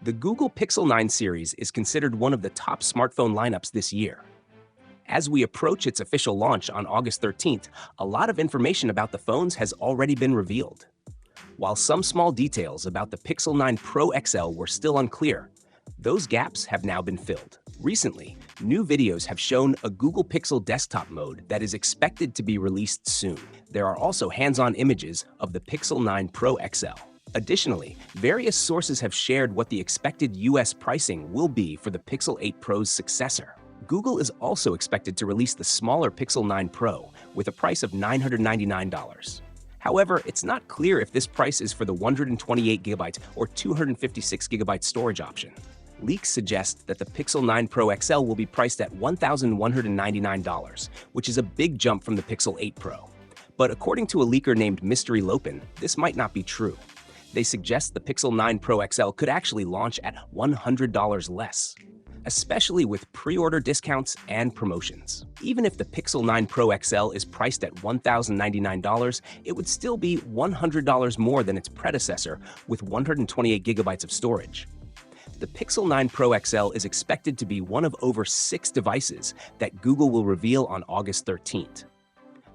The Google Pixel 9 series is considered one of the top smartphone lineups this year. As we approach its official launch on August 13th, a lot of information about the phones has already been revealed. While some small details about the Pixel 9 Pro XL were still unclear, those gaps have now been filled. Recently, new videos have shown a Google Pixel desktop mode that is expected to be released soon. There are also hands-on images of the Pixel 9 Pro XL. Additionally, various sources have shared what the expected US pricing will be for the Pixel 8 Pro's successor. Google is also expected to release the smaller Pixel 9 Pro with a price of $999. However, it's not clear if this price is for the 128GB or 256GB storage option. Leaks suggest that the Pixel 9 Pro XL will be priced at $1,199, which is a big jump from the Pixel 8 Pro. But according to a leaker named Mystery Lopin, this might not be true. They suggest the Pixel 9 Pro XL could actually launch at $100 less, especially with pre-order discounts and promotions. Even if the Pixel 9 Pro XL is priced at $1,099, it would still be $100 more than its predecessor with 128GB of storage. The Pixel 9 Pro XL is expected to be one of over 6 devices that Google will reveal on August 13th.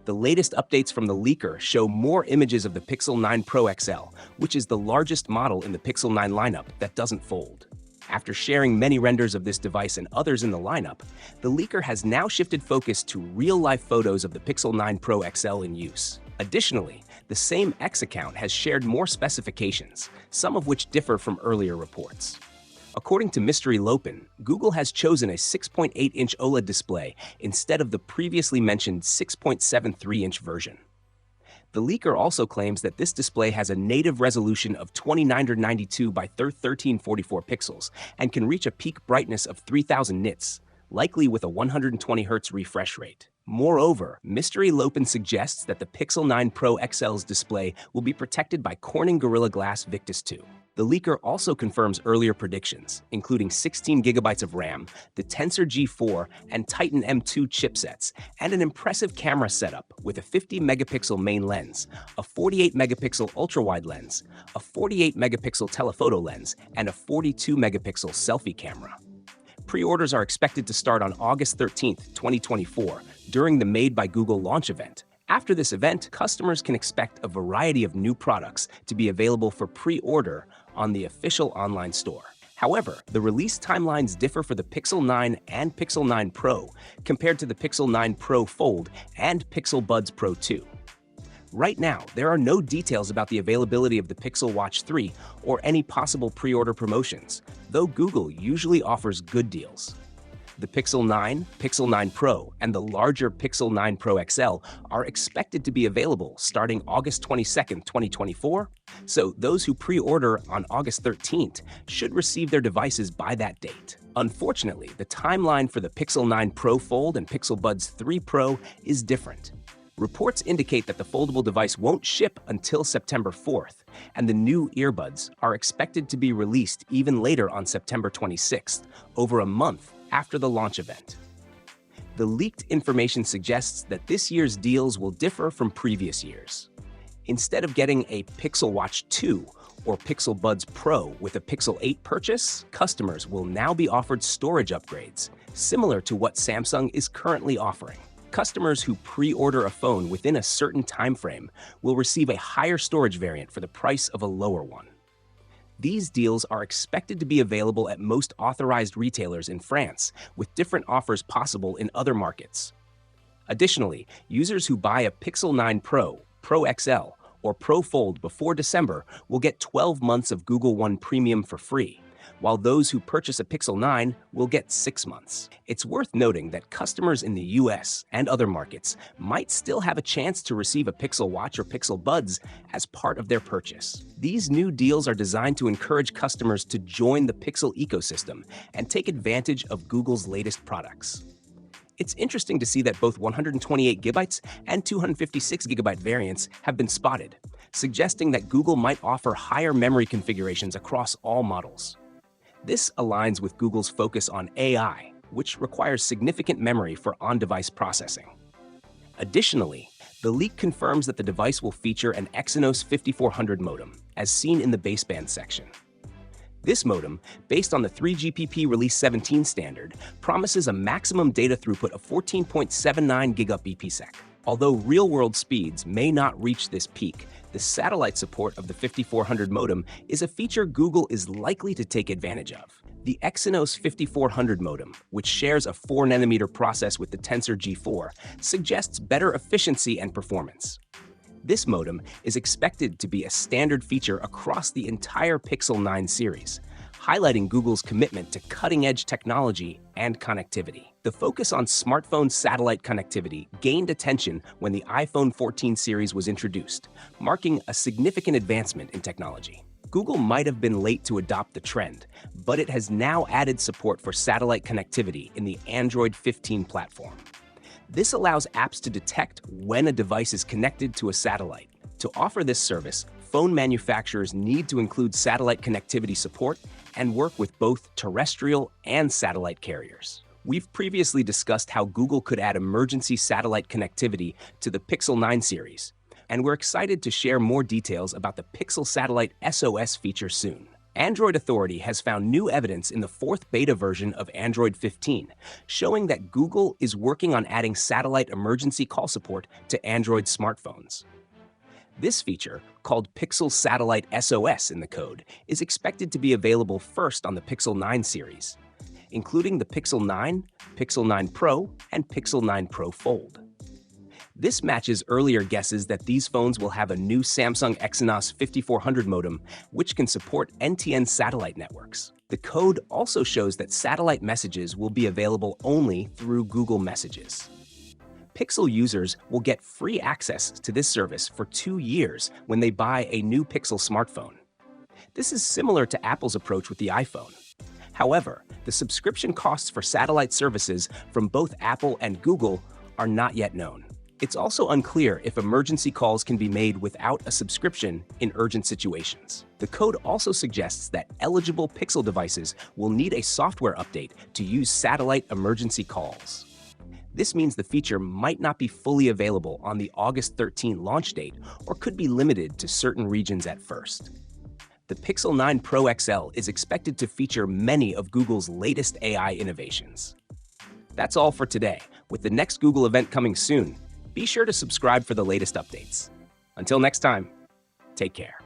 The latest updates from the leaker show more images of the Pixel 9 Pro XL, which is the largest model in the Pixel 9 lineup that doesn't fold. After sharing many renders of this device and others in the lineup, the leaker has now shifted focus to real-life photos of the Pixel 9 Pro XL in use. Additionally, the same X account has shared more specifications, some of which differ from earlier reports. According to Mystery Lopin, Google has chosen a 6.8-inch OLED display instead of the previously mentioned 6.73-inch version. The leaker also claims that this display has a native resolution of 2992 by 1344 pixels and can reach a peak brightness of 3000 nits, likely with a 120Hz refresh rate. Moreover, Mystery Lopin suggests that the Pixel 9 Pro XL's display will be protected by Corning Gorilla Glass Victus 2. The leaker also confirms earlier predictions, including 16GB of RAM, the Tensor G4 and Titan M2 chipsets, and an impressive camera setup with a 50-megapixel main lens, a 48-megapixel ultra-wide lens, a 48-megapixel telephoto lens, and a 42-megapixel selfie camera. Pre-orders are expected to start on August 13, 2024, during the Made by Google launch event. After this event, customers can expect a variety of new products to be available for pre-order on the official online store. However, the release timelines differ for the Pixel 9 and Pixel 9 Pro compared to the Pixel 9 Pro Fold and Pixel Buds Pro 2. Right now, there are no details about the availability of the Pixel Watch 3 or any possible pre-order promotions, though Google usually offers good deals. The Pixel 9, Pixel 9 Pro, and the larger Pixel 9 Pro XL are expected to be available starting August 22, 2024, so those who pre-order on August 13th should receive their devices by that date. Unfortunately, the timeline for the Pixel 9 Pro Fold and Pixel Buds 3 Pro is different. Reports indicate that the foldable device won't ship until September 4th, and the new earbuds are expected to be released even later on September 26th, over a month after the launch event. The leaked information suggests that this year's deals will differ from previous years. Instead of getting a Pixel Watch 2 or Pixel Buds Pro with a Pixel 8 purchase, customers will now be offered storage upgrades, similar to what Samsung is currently offering. Customers who pre-order a phone within a certain time frame will receive a higher storage variant for the price of a lower one. These deals are expected to be available at most authorized retailers in France, with different offers possible in other markets. Additionally, users who buy a Pixel 9 Pro, Pro XL, or Pro Fold before December will get 12 months of Google One Premium for free, while those who purchase a Pixel 9 will get 6 months. It's worth noting that customers in the US and other markets might still have a chance to receive a Pixel Watch or Pixel Buds as part of their purchase. These new deals are designed to encourage customers to join the Pixel ecosystem and take advantage of Google's latest products. It's interesting to see that both 128GB and 256GB variants have been spotted, suggesting that Google might offer higher memory configurations across all models. This aligns with Google's focus on AI, which requires significant memory for on-device processing. Additionally, the leak confirms that the device will feature an Exynos 5400 modem, as seen in the baseband section. This modem, based on the 3GPP Release 17 standard, promises a maximum data throughput of 14.79 gigabps. Although real-world speeds may not reach this peak, the satellite support of the 5400 modem is a feature Google is likely to take advantage of. The Exynos 5400 modem, which shares a 4nm process with the Tensor G4, suggests better efficiency and performance. This modem is expected to be a standard feature across the entire Pixel 9 series, highlighting Google's commitment to cutting-edge technology and connectivity. The focus on smartphone satellite connectivity gained attention when the iPhone 14 series was introduced, marking a significant advancement in technology. Google might have been late to adopt the trend, but it has now added support for satellite connectivity in the Android 15 platform. This allows apps to detect when a device is connected to a satellite. To offer this service, phone manufacturers need to include satellite connectivity support and work with both terrestrial and satellite carriers. We've previously discussed how Google could add emergency satellite connectivity to the Pixel 9 series, and we're excited to share more details about the Pixel Satellite SOS feature soon. Android Authority has found new evidence in the fourth beta version of Android 15, showing that Google is working on adding satellite emergency call support to Android smartphones. This feature, called Pixel Satellite SOS in the code, is expected to be available first on the Pixel 9 series, including the Pixel 9, Pixel 9 Pro, and Pixel 9 Pro Fold. This matches earlier guesses that these phones will have a new Samsung Exynos 5400 modem, which can support NTN satellite networks. The code also shows that satellite messages will be available only through Google Messages. Pixel users will get free access to this service for 2 years when they buy a new Pixel smartphone. This is similar to Apple's approach with the iPhone. However, the subscription costs for satellite services from both Apple and Google are not yet known. It's also unclear if emergency calls can be made without a subscription in urgent situations. The code also suggests that eligible Pixel devices will need a software update to use satellite emergency calls. This means the feature might not be fully available on the August 13 launch date or could be limited to certain regions at first. The Pixel 9 Pro XL is expected to feature many of Google's latest AI innovations. That's all for today. With the next Google event coming soon, be sure to subscribe for the latest updates. Until next time, take care.